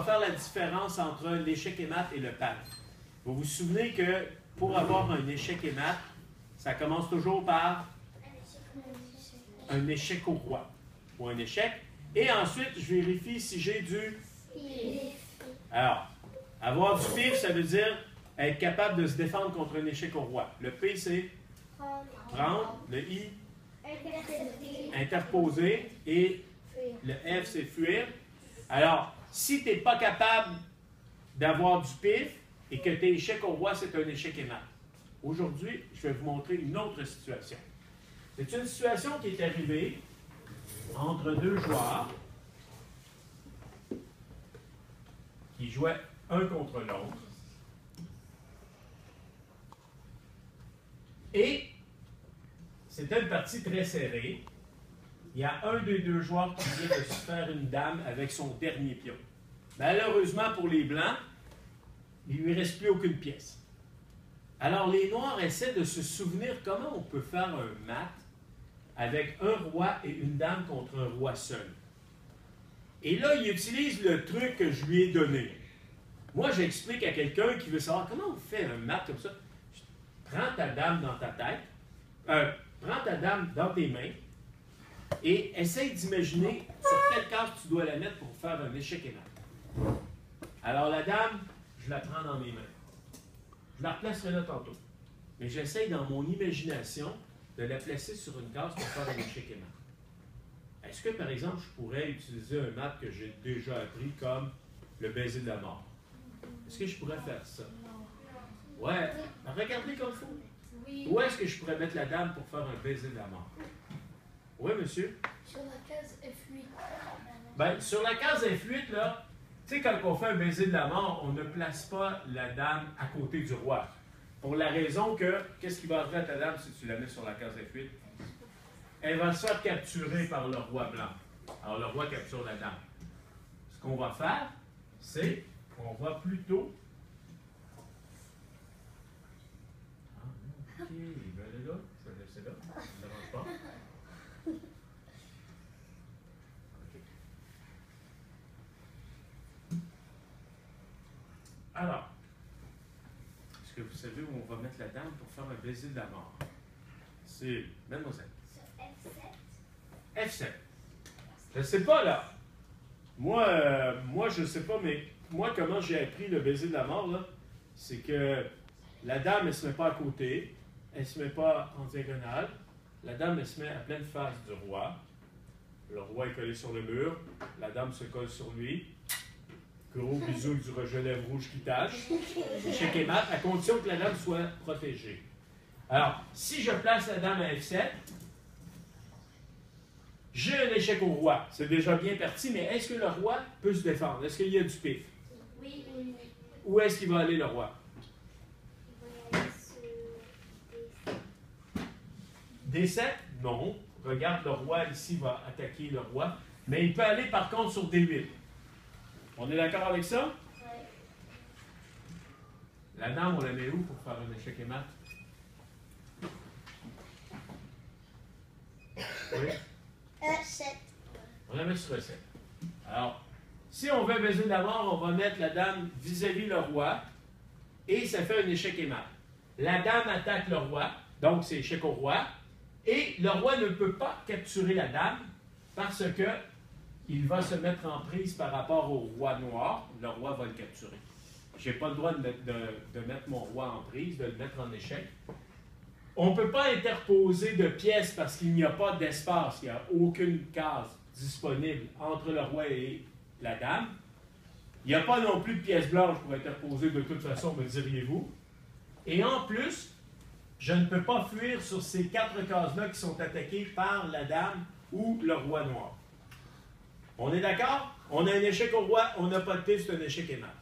faire la différence entre l'échec et mat et le pad. Vous vous souvenez que pour avoir un échec et mat, ça commence toujours par un échec au roi, ou un échec. Et ensuite, je vérifie si j'ai du pif. Alors, avoir du pif, ça veut dire être capable de se défendre contre un échec au roi. Le P, c'est prendre. Le I, interposer. Et le F, c'est fuir. Alors, si tu n'es pas capable d'avoir du pif et que tes échecs au roi, c'est un échec et mat. Aujourd'hui, je vais vous montrer une autre situation. C'est une situation qui est arrivée entre deux joueurs qui jouaient un contre l'autre. Et c'était une partie très serrée. Il y a un des deux joueurs qui vient de se faire une dame avec son dernier pion. Malheureusement pour les Blancs, il ne lui reste plus aucune pièce. Alors les Noirs essaient de se souvenir comment on peut faire un mat avec un roi et une dame contre un roi seul. Et là, il utilise le truc que je lui ai donné. Moi, j'explique à quelqu'un qui veut savoir comment on fait un mat comme ça. Prends ta dame dans ta tête, prends ta dame dans tes mains et essaye d'imaginer sur quelle case tu dois la mettre pour faire un échec et mat. Alors la dame, je la prends dans mes mains. Je la replacerai là tantôt. Mais j'essaye dans mon imagination de la placer sur une case pour faire un échec et mat. Est-ce que, par exemple, je pourrais utiliser un mat que j'ai déjà appris comme le baiser de la mort? Est-ce que je pourrais faire ça? Ouais. Regardez comme il faut. Oui. Où est-ce que je pourrais mettre la dame pour faire un baiser de la mort? Oui, monsieur? Sur la case F8. Bien, sur la case F8, là, tu sais, quand on fait un baiser de la mort, on ne place pas la dame à côté du roi. Pour la raison que, qu'est-ce qui va arriver à ta dame si tu la mets sur la case F8? Elle va se faire capturer par le roi blanc. Alors, le roi capture la dame. Ce qu'on va faire, c'est qu'on va plutôt... OK, il va aller là. Je vais laisser là. Ça ne dérange pas. OK. Alors, est-ce que vous savez où on va mettre la dame pour faire un baiser de la mort? C'est, mademoiselle. Sur F7. F7. Je ne sais pas, là. Moi, je ne sais pas, mais moi, comment j'ai appris le baiser de la mort, là, c'est que la dame, elle ne se met pas à côté, elle ne se met pas en diagonale. La dame, elle se met à pleine face du roi. Le roi est collé sur le mur. La dame se colle sur lui. Gros bisou du rouge à lèvres rouge qui tâche. Échec et mat, à condition que la dame soit protégée. Alors, si je place la dame à F7, j'ai un échec au roi. C'est déjà bien parti, mais est-ce que le roi peut se défendre? Est-ce qu'il y a du pif? Oui, oui, oui. Où est-ce qu'il va aller, le roi? Il va aller sur D7? Non. Regarde, le roi ici va attaquer le roi. Mais il peut aller par contre sur D8. On est d'accord avec ça? Oui. La dame, on la met où pour faire un échec et mat? Oui? E7. On la met sur E7. Alors, si on veut baiser de la mort, on va mettre la dame vis-à-vis le roi et ça fait un échec et mat. La dame attaque le roi, donc c'est échec au roi, et le roi ne peut pas capturer la dame parce que il va se mettre en prise par rapport au roi noir. Le roi va le capturer. Je n'ai pas le droit de mettre mon roi en prise, de le mettre en échec. On ne peut pas interposer de pièces parce qu'il n'y a pas d'espace, il n'y a aucune case disponible entre le roi et la dame. Il n'y a pas non plus de pièces blanches pour interposer de toute façon, me diriez-vous. Et en plus, je ne peux pas fuir sur ces 4 cases-là qui sont attaquées par la dame ou le roi noir. On est d'accord? On a un échec au roi, on n'a pas de pif, c'est un échec et mat.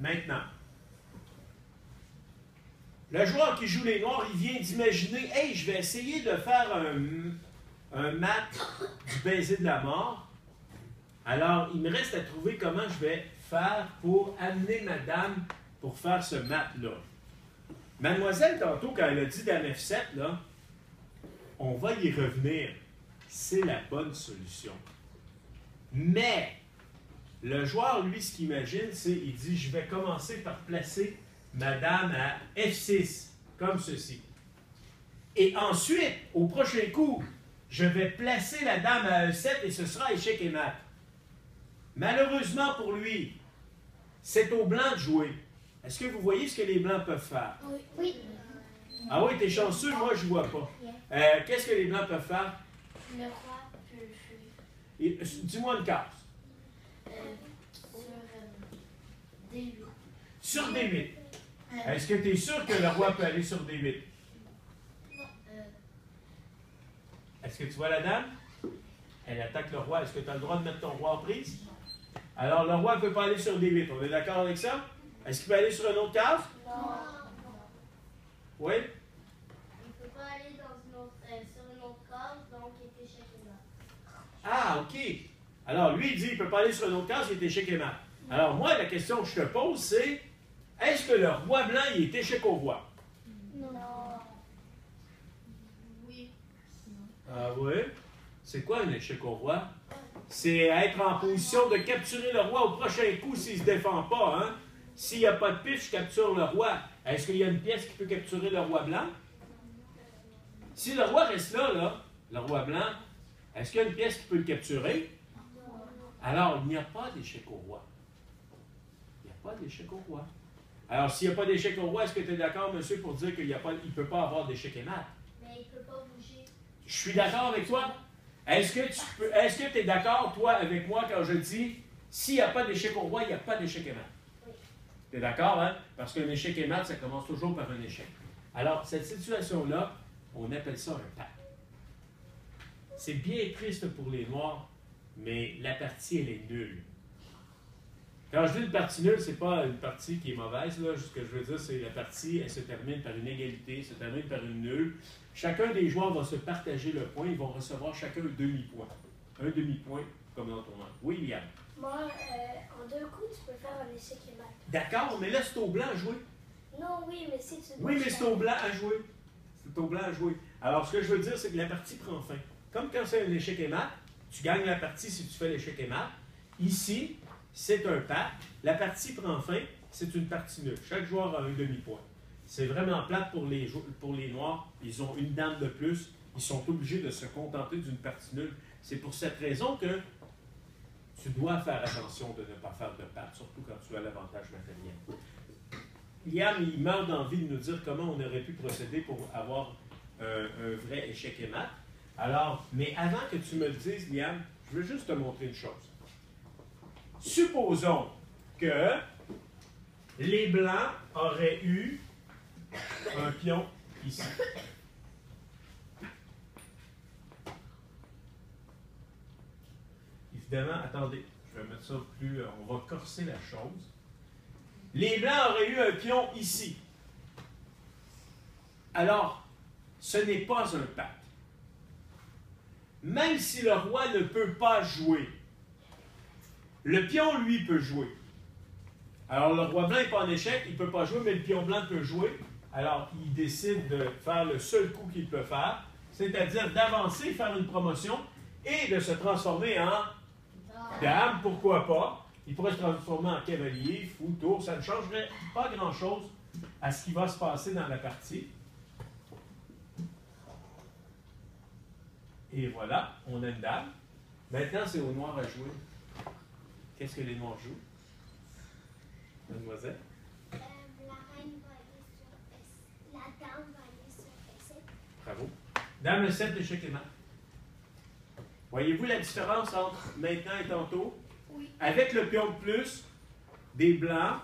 Maintenant, le joueur qui joue les noirs, il vient d'imaginer, hey, je vais essayer de faire un mat du baiser de la mort. Alors, il me reste à trouver comment je vais faire pour amener ma dame pour faire ce mat-là. Mademoiselle, tantôt, quand elle a dit dame F7, là, on va y revenir. C'est la bonne solution. Mais le joueur, lui, ce qu'il imagine, c'est, il dit, je vais commencer par placer ma dame à F6, comme ceci. Et ensuite, au prochain coup, je vais placer la dame à E7 et ce sera échec et mat. Malheureusement pour lui, c'est au blanc de jouer. Est-ce que vous voyez ce que les blancs peuvent faire? Oui. Oui. Ah oui, t'es chanceux, moi je ne vois pas. Qu'est-ce que les blancs peuvent faire? Le roi peut fuir. Dis-moi une case. Sur D8. Sur D8. Est-ce que tu es sûr que le roi peut aller sur D8? Est-ce que tu vois la dame? Elle attaque le roi. Est-ce que tu as le droit de mettre ton roi en prise? Alors, le roi ne peut pas aller sur D8. On est d'accord avec ça? Est-ce qu'il peut aller sur une autre case? Non. Oui? Il ne peut pas aller sur une autre case, donc il est échec et mat. Ah, OK. Alors, lui, il dit qu'il ne peut pas aller sur une autre case, il est échec et mat. Alors, moi, la question que je te pose, c'est est-ce que le roi blanc, il est échec au roi? Non. Oui. Ah oui? C'est quoi un échec au roi? C'est être en position de capturer le roi au prochain coup s'il ne se défend pas. Hein? S'il n'y a pas de pif, je capture le roi. Est-ce qu'il y a une pièce qui peut capturer le roi blanc? Si le roi reste là, le roi blanc, est-ce qu'il y a une pièce qui peut le capturer? Alors, il n'y a pas d'échec au roi. Il n'y a pas d'échec au roi. Alors, s'il n'y a pas d'échec au roi, est-ce que tu es d'accord, monsieur, pour dire qu'il ne peut pas avoir d'échec et mat? Mais il ne peut pas bouger. Je suis d'accord avec toi. Est-ce que tu es d'accord, toi, avec moi, quand je dis s'il n'y a pas d'échec au roi, il n'y a pas d'échec et mat? Oui. Tu es d'accord, hein? Parce qu'un échec et mat, ça commence toujours par un échec. Alors, cette situation-là, on appelle ça un pack. C'est bien triste pour les Noirs, mais la partie, elle est nulle. Quand je dis une partie nulle, c'est pas une partie qui est mauvaise. Là. Ce que je veux dire, c'est la partie, elle se termine par une égalité, se termine par une nulle. Chacun des joueurs va se partager le point. Ils vont recevoir chacun un demi-point. Un demi-point, comme dans ton nom. Oui, Liam. Moi, en 2 coups, tu peux faire un échec et mat. D'accord, mais là, c'est au blanc à jouer. Non, oui, mais si tu... Oui, mais c'est au blanc à jouer. C'est au blanc à jouer. Alors, ce que je veux dire, c'est que la partie prend fin. Comme quand c'est un échec et mat, tu gagnes la partie si tu fais l'échec et mat. Ici, c'est un pack. La partie prend fin, c'est une partie nulle. Chaque joueur a un demi-point. C'est vraiment plate pour les Noirs. Ils ont une dame de plus. Ils sont obligés de se contenter d'une partie nulle. C'est pour cette raison que tu dois faire attention de ne pas faire de pack, surtout quand tu as l'avantage matériel. Liam, il meurt d'envie de nous dire comment on aurait pu procéder pour avoir un vrai échec et mat. Alors, mais avant que tu me le dises, Liam, je veux juste te montrer une chose. Supposons que les Blancs auraient eu un pion ici. Évidemment, attendez, je vais mettre ça plus... on va corser la chose. Les Blancs auraient eu un pion ici. Alors, ce n'est pas un pack. Même si le roi ne peut pas jouer, le pion, lui, peut jouer. Alors, le roi blanc n'est pas en échec, il ne peut pas jouer, mais le pion blanc peut jouer. Alors, il décide de faire le seul coup qu'il peut faire, c'est-à-dire d'avancer, faire une promotion et de se transformer en dame, pourquoi pas. Il pourrait se transformer en cavalier, fou, tour, ça ne changerait pas grand-chose à ce qui va se passer dans la partie. Et voilà, on a une dame. Maintenant, c'est aux Noirs à jouer. Qu'est-ce que les Noirs jouent? Mademoiselle? La reine va aller sur S. La dame va aller sur S7. Bravo. Dame le 7 d'échec et mat. Voyez-vous la différence entre maintenant et tantôt? Oui. Avec le pion de plus des Blancs,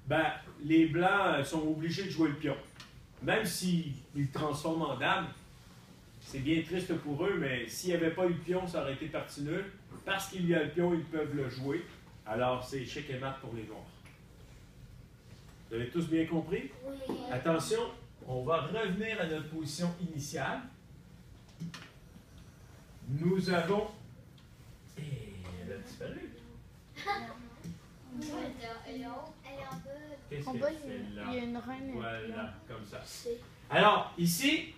ben, les Blancs sont obligés de jouer le pion. Même s'ils le transforment en dame, c'est bien triste pour eux, mais s'il n'y avait pas eu le pion, ça aurait été partie nulle. Parce qu'il y a le pion, ils peuvent le jouer. Alors, c'est échec et mat pour les Noirs. Vous avez tous bien compris? Oui. Attention, on va revenir à notre position initiale. Nous avons... Et elle a disparu. Elle est en bas. Qu'est-ce En qu'elle bas, fait là? il y a une reine. Voilà, comme ça. Alors, ici,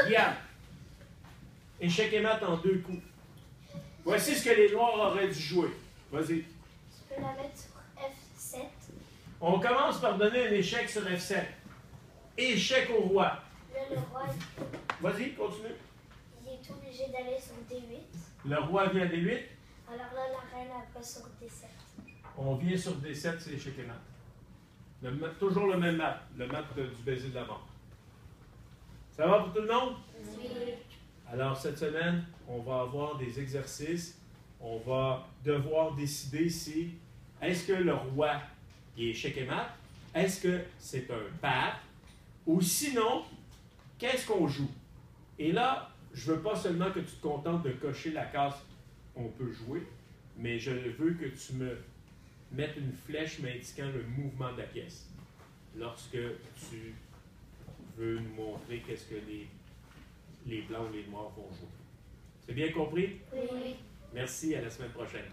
il y a échec et mat en 2 coups. Voici ce que les noirs auraient dû jouer. Vas-y. Tu peux la mettre sur F7. On commence par donner un échec sur F7. Échec au roi. Là, le roi, Vas-y, continue. il est obligé d'aller sur D8. Le roi vient à D8. Alors là, la reine, elle va sur D7. On vient sur D7, c'est échec et mat. Toujours le même mat. Le mat du baiser de la mort. Ça va pour tout le monde? Oui. Alors, cette semaine, on va avoir des exercices. On va devoir décider si est-ce que le roi est échec et mat, est-ce que c'est un pape, ou sinon, qu'est-ce qu'on joue? Et là, je ne veux pas seulement que tu te contentes de cocher la case « on peut jouer », mais je veux que tu me mettes une flèche m'indiquant le mouvement de la pièce lorsque tu veux nous montrer qu'est-ce que les blancs ou les noirs vont jouer. C'est bien compris? Oui. Merci, à la semaine prochaine.